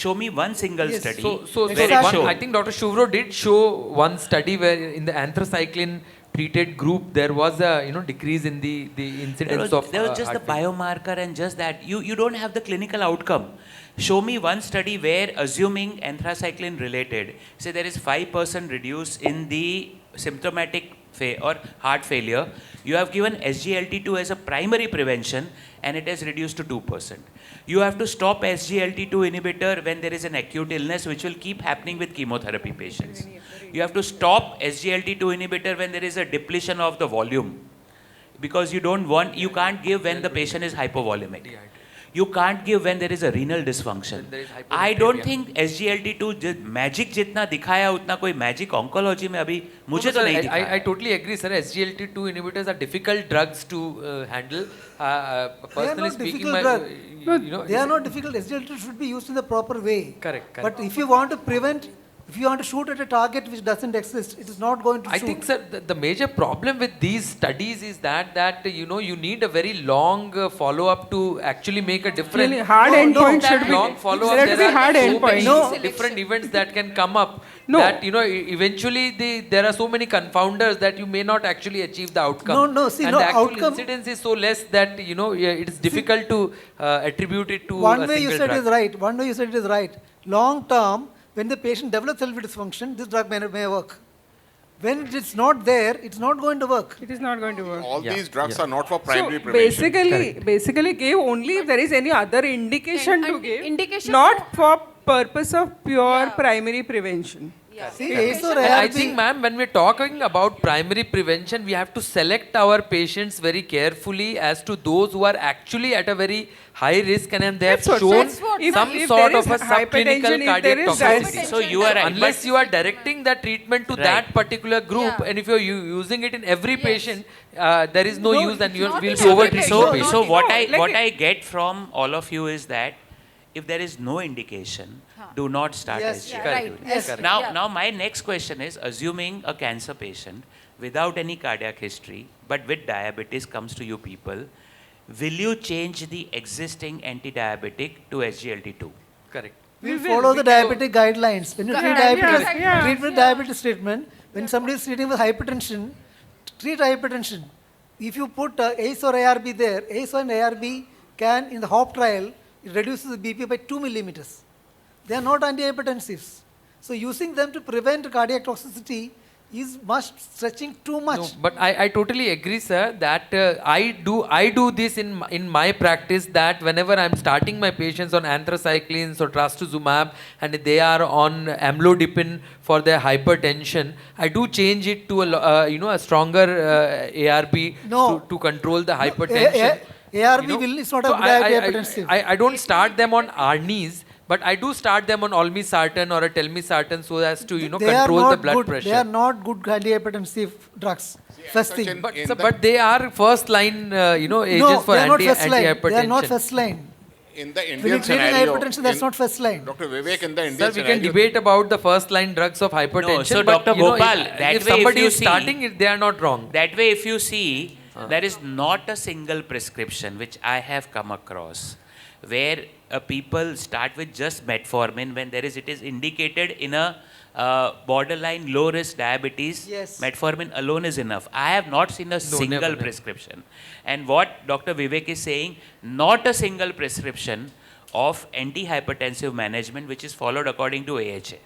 Show me one single Yes, study so where Exactly. it one, showed. I think Dr. Shuvro did show one study where in the anthracycline treated group there was a, you know, decrease in the incidence of There was just the heart failure. biomarker and just that. You don't have the clinical outcome. Show me one study where, assuming anthracycline related, say there is 5% reduce in the symptomatic or heart failure, you have given SGLT2 as a primary prevention and it has reduced to 2%. You have to stop SGLT2 inhibitor when there is an acute illness, which will keep happening with chemotherapy patients. You have to stop SGLT2 inhibitor when there is a depletion of the volume, because you can't give when the patient is hypovolemic. You can't give when there is a renal dysfunction. there is I don't hyponatremia. think SGLT2 magic जितना दिखाया उतना कोई magic oncology में अभी मुझे No, तो sir, नहीं I दिखाया. totally agree, sir. SGLT2 inhibitors are difficult drugs to handle. Personally not speaking, difficult drug. you know, They are not difficult. SGLT should be used in the proper way. Correct. But if you want to prevent, if you want to shoot at a target which doesn't exist, it is not going to I shoot. think, sir, the major problem with these studies is that you know, you need a very long follow-up to actually make a difference. Really hard No, endpoint that should be- long follow-up. there should be are hard so endpoint. many No. different events that can come up. No. That, you know, eventually there are so many confounders that you may not actually achieve the outcome. No, see, and no, the actual outcome- incidence is so less that, you know, it is difficult to attribute it to One a way you single said drug. is right. One way you said it is right. Long term, when the patient develops cell dysfunction, this drug may work. When it's not there, it's not going to work. It is not going to work. All Yeah, these drugs yeah. are not for So primary prevention. basically give only if there is any other indication to And give, indication not for purpose of pure primary prevention. See, ACE or And I ARB, think, ma'am, when we're talking about primary prevention, we have to select our patients very carefully as to those who are actually at a very high risk and they have That's what- shown that's what- If- some if sort there of is a subclinical hypertension, if cardiac there is toxicity. So you are right. Unless you are directing that treatment to that Right. particular group, Yeah. and if you're using it in every patient, there is no use and you not will in be every over-treating patient. patients. So what No, I like what it- I get from all of you is that if there is no indication, do not start Yes, SGLT2. Yeah, right. Yes, correct. Now, Yeah. now my next question is, assuming a cancer patient without any cardiac history but with diabetes comes to you people, will you change the existing anti-diabetic to SGLT2? Correct. we follow the diabetic guidelines. When you treat Yeah, diabetes, yeah. treat with diabetes treatment. When somebody is treating with hypertension, treat hypertension. If you put ACE or ARB there, ACE and ARB can, in the HOP trial, it reduces the BP by 2 millimeters. They are not antihypertensives. So using them to prevent cardiac toxicity is stretching too much. No, but I totally agree, sir, that I do this in my practice, that whenever I'm starting my patients on anthracyclines or trastuzumab and they are on amlodipine for their hypertension, I do change it to a stronger ARB No. to control the hypertension. ARB You know? is not So a antihypertensive. I don't start them on Arnis, but I do start them on olmesartan or a telmisartan so as to They are control not the blood good. pressure. They are not good antihypertensive drugs. First thing. But, In sir, the- but they are first line, agents No, for they are not first line. anti-hypertension. They are not first line. In the When you're Indian treating scenario, hypertension, that's not first line. Dr. Vivek, in the Sir, Indian we can scenario, debate about the first line drugs of hypertension. so but, Dr. you know, Gopal, if, that if way if somebody you is see- starting it, they are not wrong. That way, if you see, there is not a single prescription which I have come across where people start with just metformin when it is indicated in a borderline low risk diabetes. Yes. Metformin alone is enough. I have not seen a single never. prescription. And what Dr. Vivek is saying, not a single prescription of antihypertensive management which is followed according to AHA.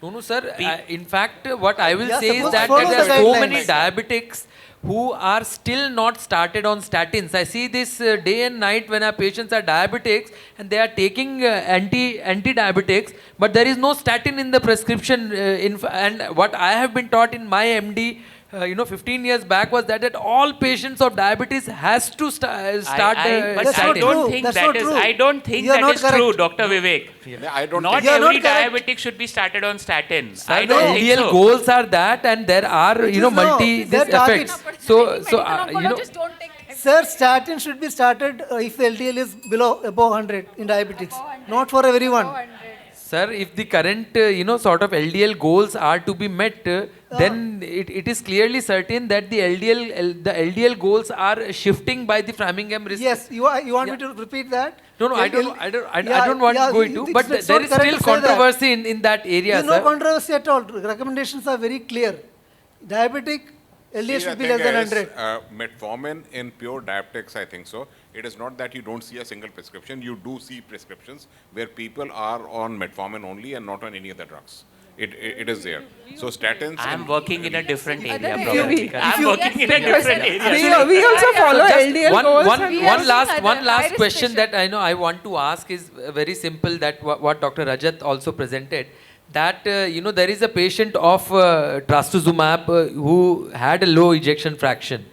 No, sir. In fact, what I will They are say is supposed that to follow there the are so many guidelines. diabetics who are still not started on statins. I see this day and night when our patients are diabetics and they are taking anti-diabetics, but there is no statin in the prescription. And what I have been taught in my MD 15 years back was that all patients of diabetes has to start But That's I not don't true. think That's that not is. true. I don't think You are that not is correct. true, Dr. Vivek. I don't Not think You are not every correct. diabetic should be started on statin. Sir, I the don't think LDL so. goals are that, and there are It is no, multi their this targets. effects. So don't take Sir, statin should be started if LDL is above 100 in diabetics, not for everyone. sir, if the current sort of LDL goals are to be met, then it is clearly certain that the LDL goals are shifting by the Framingham risk. Yes, you want me to repeat that? No, I don't want to go into, but it's there not is correct still to say that. controversy in that area, There is no sir. controversy at all. Recommendations are very clear. Diabetic LDL See, should the be less thing than is, 100. metformin in pure diabetics, I think so. It is not that you don't see a single prescription. You do see prescriptions where people are on metformin only and not on any other drugs. It is there. So statins. I am working in a different area. If probably. you- I am working in a different area. We also follow Just LDL one, goals. one, and We one have last, seen one other last high-risk question that patient. I want to ask is very simple. That what Dr. Rajat also presented. That there is a patient of trastuzumab who had a low ejection fraction,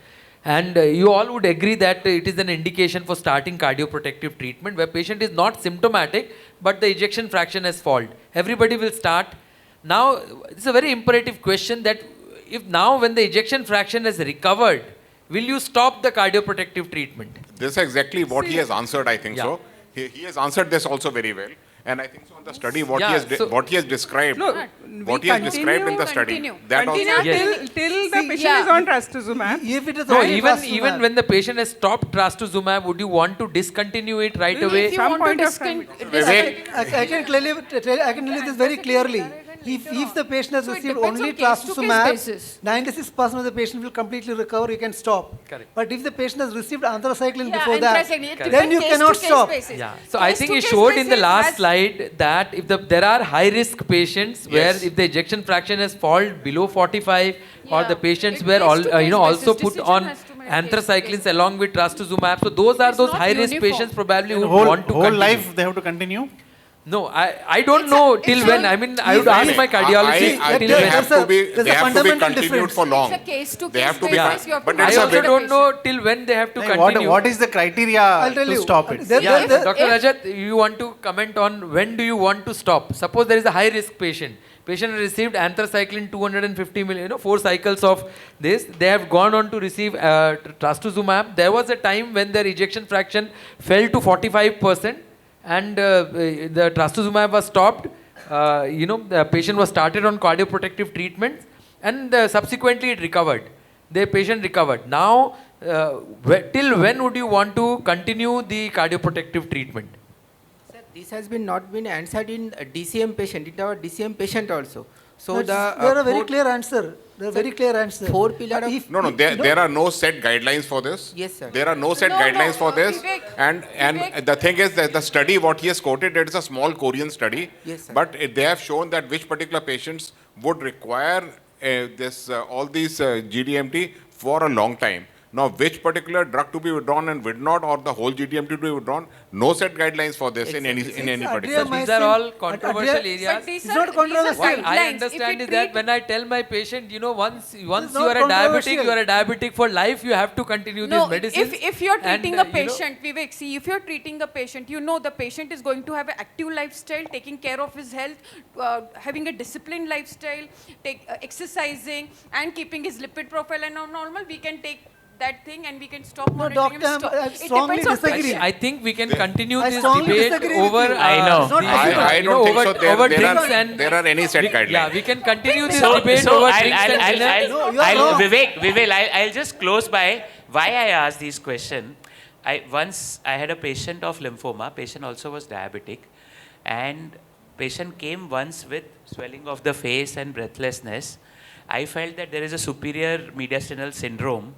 and you all would agree that it is an indication for starting cardioprotective treatment where patient is not symptomatic, but the ejection fraction has fallen. Everybody will start. Now, it's a very imperative question that if now when the ejection fraction has recovered, will you stop the cardioprotective treatment? This is exactly what he has answered, I think Yeah. so. He has answered this also very well. And I think so on the study, what, Yeah, what he has described, No, what we he has described in the study, continue. that Continue also. Yes. till the See, patient is on trastuzumab. If it is No, only even trastuzumab, when the patient has stopped trastuzumab, would you want to discontinue it right away? If you Some want to point of time Vivek, I can tell you this very clearly. If the patient has So it received depends only on case-to-case trastuzumab, basis. 96% of the patient will completely recover, you can stop. Correct. But if the patient has received anthracycline Yeah, before that, anthracycline, it then depends you cannot case-to-case stop. basis. Yeah. So I think he Case-to-case showed in the basis last has- slide that if there are high risk patients where Yes. if the ejection fraction has fallen below 45 or Yeah. the patients It were case-to-case also basis, put decision on has to be made anthracyclines case-to-case. along with trastuzumab. So those are It's those not high risk uniform. patients probably who whole want to whole continue. life they have to continue. No, I don't know till it's when. a- I mean, I would ask my I- cardiologist I- till they when. have There's a- to be, there's they a have to be fundamental continued difference. for long. It's a case-to-case They have to be, basis, you have to but manage it's I a also bit, don't know till when they have to Like, continue. what is the criteria I'll tell to you. stop it? There- Yeah, there- Dr. if- Rajat, you want to comment on when do you want to stop? Suppose there is a high risk patient. Patient has received anthracycline 250 million, 4 cycles of this. They have gone on to receive trastuzumab. There was a time when their ejection fraction fell to 45% and the trastuzumab was stopped. The patient was started on cardioprotective treatments and subsequently it recovered. The patient recovered. Now, till when would you want to continue the cardioprotective treatment? Sir, this has been not been answered in DCM patient, in our DCM patient also. So That's- the there are very four- clear answer. There are very clear answer. four pillar of- If- no, there are no set guidelines for this. Yes, sir. There are no set No, guidelines no, for this. Vivek, And Vivek. the thing is that the study, what he has quoted, it is a small Korean study. Yes, sir. But they have shown that which particular patients would require all these GDMT for a long time. Now, which particular drug to be withdrawn and would not, or the whole GDMT to be withdrawn, no set guidelines for this in any particular. So these are all controversial areas. But these It's are- not controversial. these are What I guidelines. understand If is we that treat- when I tell my patient, once you not are a diabetic, controversial. you are a diabetic for life, you have to continue No, these medicines. if you're And, treating a patient, Vivek, see, if you're treating a patient, the patient is going to have an active lifestyle, taking care of his health, having a disciplined lifestyle, exercising, and keeping his lipid profile and normal, we can take that thing and we can stop No, monitoring him, doctor, stop. I It strongly depends on disagree. patient. I think we can continue I this strongly debate disagree with over. you. I know. It's not possible. I don't think so. Over There drinks are, and there are any set guidelines. yeah, we can continue this So, debate so over I'll, drinks and dinner. No, you are I'll wrong. Vivek, I'll just close by why I asked this question. Once I had a patient of lymphoma. Patient also was diabetic, and patient came once with swelling of the face and breathlessness. I felt that there is a superior mediastinal syndrome,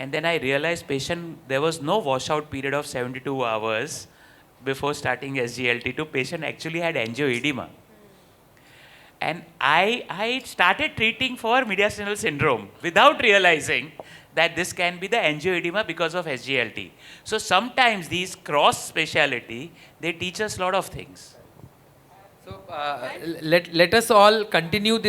and then I realized there was no washout period of 72 hours before starting SGLT2. Patient actually had angioedema. And I started treating for mediastinal syndrome without realizing that this can be the angioedema because of SGLT. So sometimes these cross speciality, they teach us a lot of things. So let us all continue this.